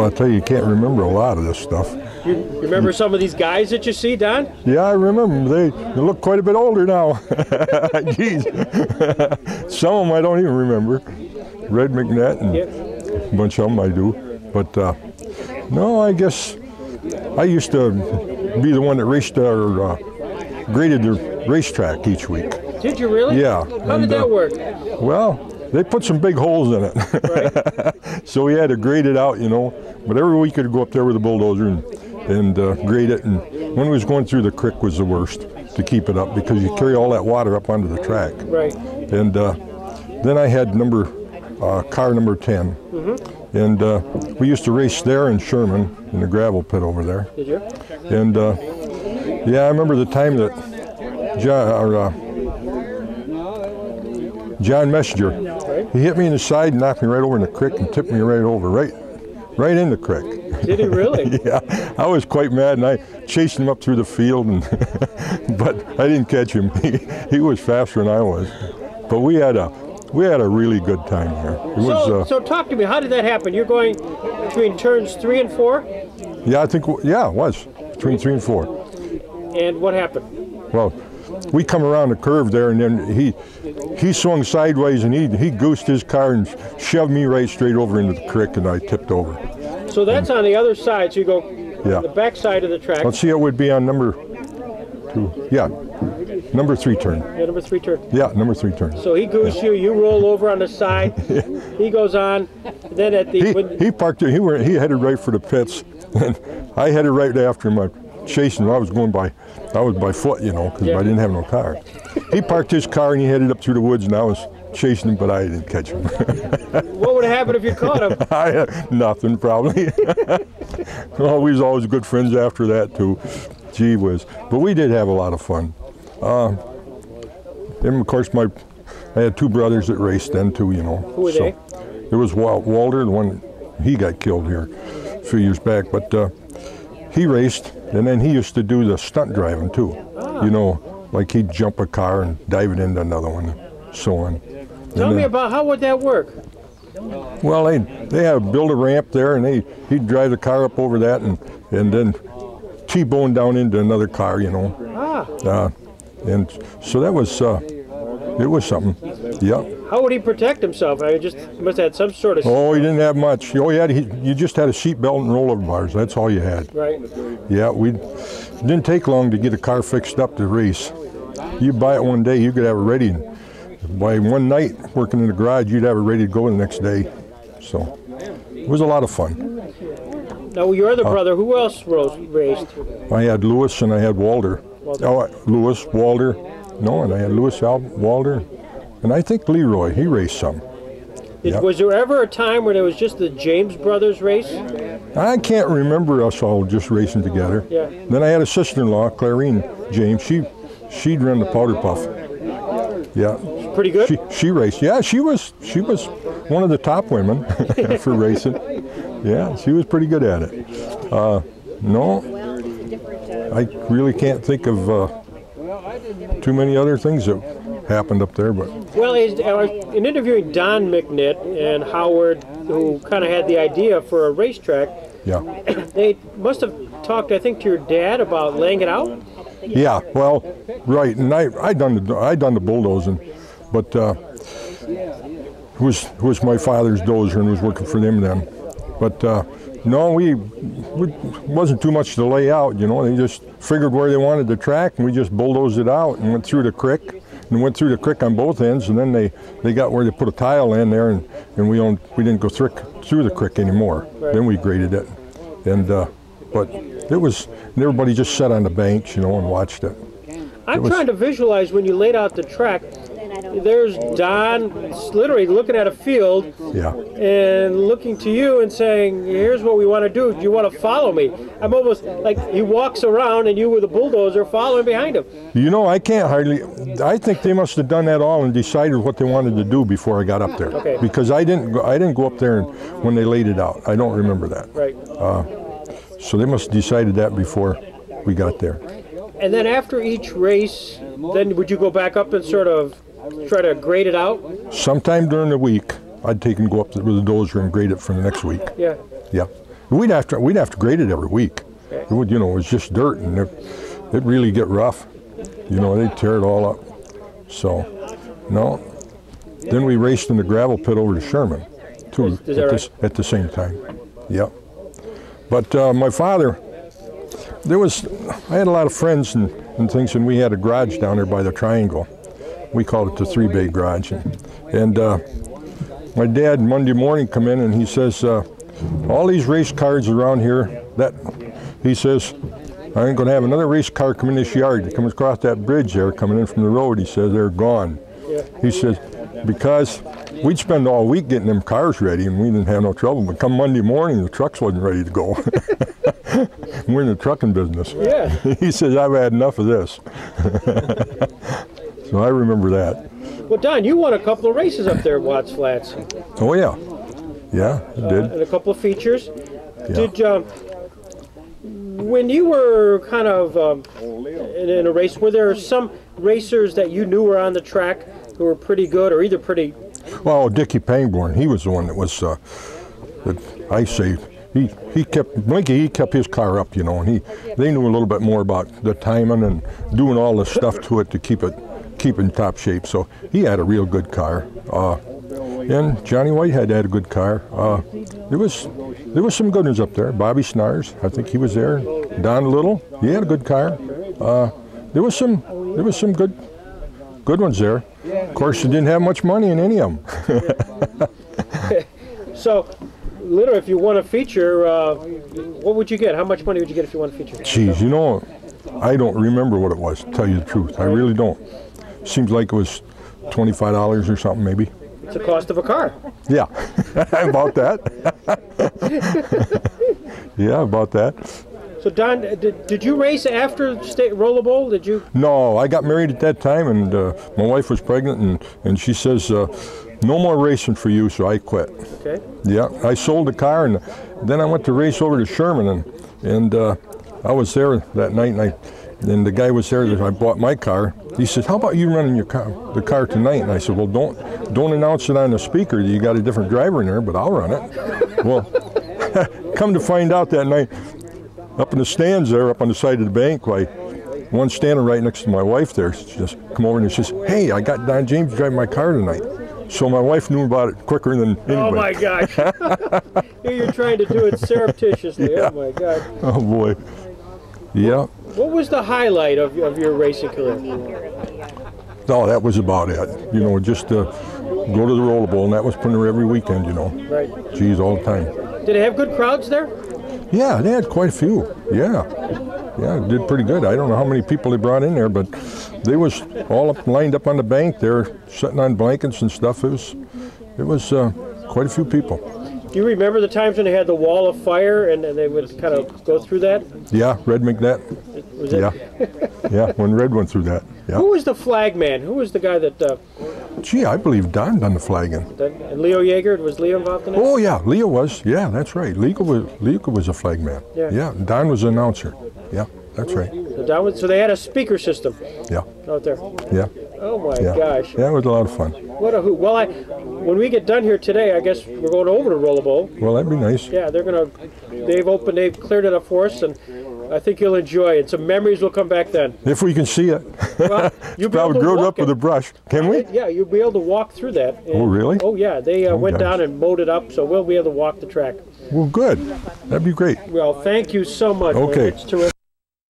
Well, I'll tell you, you can't remember a lot of this stuff. You remember some of these guys that you see, Don? Yeah, I remember them. They look quite a bit older now. Jeez. Some of them I don't even remember. Red McNitt and a bunch of them I do. But no, I guess I used to be the one that raced or graded the racetrack each week. Did you really? Yeah. How did that work? Well, they put some big holes in it. Right. So we had to grade it out, you know. But every week I'd go up there with a bulldozer and grade it. And when we was going through the creek was the worst to keep it up because you carry all that water up onto the track. Right. And then I had car number 10. Mm-hmm. And we used to race there in Sherman in the gravel pit over there. Did you? And yeah, I remember the time that John Messenger, he hit me in the side and knocked me right over in the creek and tipped me right over, right in the creek. Did he really? Yeah, I was quite mad and I chased him up through the field, and but I didn't catch him. He was faster than I was. But we had a really good time there. So talk to me. How did that happen? You're going between turns 3 and 4? Yeah, I think it was between 3 and 4. And what happened? Well, we come around the curve there, and then he swung sideways, and he goosed his car and shoved me right straight over into the creek, and I tipped over. So that's on the other side. So you go the back side of the track. Let's see, it would be on number 2. Yeah, number 3 turn. Yeah, number 3 turn. Yeah, number 3 turn. So he goosed you. You roll over on the side. He goes on. Then at the he parked it. He headed right for the pits, and I headed right after him. Chasing him. I was by foot, you know, because I didn't have no car. He parked his car and he headed up through the woods, and I was chasing him, but I didn't catch him. What would have happened if you caught him? Nothing, probably. Well, we was always good friends after that, too. Gee whiz. But we did have a lot of fun. And, of course, I had 2 brothers that raced then, too, you know. Who were they? It was Walter, the one, he got killed here a few years back, but he raced, and then he used to do the stunt driving, too. You know, like he'd jump a car and dive it into another one, and so on. Tell me about how would that work? Well, they had build a ramp there, and he'd drive the car up over that, and then T-bone down into another car, you know. And so that was it was something. Yeah. How would he protect himself? I just must have had some sort of. Oh, he didn't have much. You just had a seat belt and rollover bars. That's all you had. Right. Yeah, it didn't take long to get a car fixed up to race. You buy it one day, you could have it ready. By one night, working in the garage, you'd have it ready to go the next day. So it was a lot of fun. Now, your other brother, who else raced? I had Lewis and I had Walter. Lewis, Walter. No, and I had Lewis, Walter, and I think Leroy. He raced some. Was there ever a time when it was just the James brothers race? I can't remember us all just racing together. Yeah. Then I had a sister-in-law, Clarine James. She'd run the powder puff. Yeah. Pretty good? She raced. Yeah, she was one of the top women for racing. Yeah, she was pretty good at it. No, I really can't think of too many other things that happened up there, but. Well, in interviewing Don McNitt and Howard, who kind of had the idea for a racetrack, they must have talked, I think, to your dad about laying it out. Yeah, well, right, and I done the bulldozing, but it was my father's dozer and was working for them then, but. No, we wasn't too much to lay out, you know. They just figured where they wanted the track, and we just bulldozed it out and went through the creek, and went through the creek on both ends, and then they got where they put a tile in there, and we didn't go through the creek anymore. Right. Then we graded it, and but it was, and everybody just sat on the banks, you know, and watched it. I'm trying to visualize when you laid out the track. There's Don literally looking at a field and looking to you and saying, here's what we want to do. Do you want to follow me? I'm almost like he walks around and you with a bulldozer following behind him. You know, I think they must have done that all and decided what they wanted to do before I got up there. Okay. Because I didn't go up there when they laid it out. I don't remember that. Right. So they must have decided that before we got there. And then after each race, then would you go back up and sort of try to grade it out? Sometime during the week, I'd go up with a dozer and grade it for the next week. Yeah. Yeah. It We'd have to grade it every week. It would, you know, it was just dirt, and it really get rough. You know, they'd tear it all up. So, no. Then we raced in the gravel pit over to Sherman, too, at the same time. Yep. But my father, I had a lot of friends and things, and we had a garage down there by the Triangle. We called it the 3-bay garage. And my dad Monday morning come in and he says, all these race cars around here, he says, I ain't going to have another race car come in this yard. It comes across that bridge there, coming in from the road. He says, they're gone. He says, because we'd spend all week getting them cars ready and we didn't have no trouble. But come Monday morning, the trucks wasn't ready to go. We're in the trucking business. Yeah. He says, I've had enough of this. So I remember that. Well, Don, you won a couple of races up there at Watts Flats. Oh, yeah. Yeah, I did. And a couple of features. Yeah. Did when you were kind of in a race, were there some racers that you knew were on the track who were pretty good, or either pretty? Well, Dickie Pangborn, he was the one that was, I say, he kept his car up, you know, and they knew a little bit more about the timing and doing all the stuff to it to keep in top shape. So he had a real good car. And Johnny Whitehead had a good car. There was some good ones up there. Bobby Snars, I think he was there. Don Little, he had a good car. There was some good ones there. Of course, you didn't have much money in any of them. So, literally, if you won a feature, what would you get? How much money would you get if you won a feature? Geez, you know, I don't remember what it was, to tell you the truth. I really don't. Seems like it was $25 or something, maybe. It's the cost of a car. Yeah, about that. Yeah, about that. So Don, did you race after State Roller Bowl? Did you? No, I got married at that time, and my wife was pregnant, and she says, no more racing for you, so I quit. Okay. Yeah, I sold the car, and then I went to race over to Sherman, and I was there that night, and the guy was there that I bought my car. He said, how about you running the car tonight? And I said, well, don't announce it on the speaker that you got a different driver in there, but I'll run it. Well, come to find out that night, up in the stands there, up on the side of the bank, one standing right next to my wife there, she just come over and she says, hey, I got Don James driving my car tonight. So my wife knew about it quicker than anybody. Oh my gosh. Here you're trying to do it surreptitiously. Yeah. Oh my God. Oh boy. Yeah. What was the highlight of your racing career? No, that was about it. You know, just go to the Roller Bowl, and that was putting her every weekend, you know. Right. Geez, all the time. Did they have good crowds there? Yeah, they had quite a few. Yeah. Yeah, did pretty good. I don't know how many people they brought in there, but they was all lined up on the bank there, sitting on blankets and stuff. It was quite a few people. Do you remember the times when they had the wall of fire and they would kind of go through that? Yeah, Red McNitt. Was it? Yeah. Yeah, when Red went through that. Yeah. Who was the flag man? Who was the guy that... Gee, I believe Don done the flagging. And Leo Yeager, was Leo involved in it? Oh yeah, Leo was. Yeah, that's right. Leo was a flag man. Yeah. Yeah, Don was an announcer. Yeah, that's right. So they had a speaker system. Yeah. Out there. Yeah. Oh my gosh. Yeah, it was a lot of fun. What a hoot. Well, when we get done here today, I guess we're going over to Roller Bowl. Well, that'd be nice. Yeah, they've cleared it up for us, and I think you'll enjoy it. Some memories will come back then. If we can see it. Well, you'll be probably growed up with a brush. Can we? Yeah, you'll be able to walk through that. And, oh, really? Oh, yeah. They went down and mowed it up, so we'll be able to walk the track. Well, good. That'd be great. Well, thank you so much. Okay. It's terrific.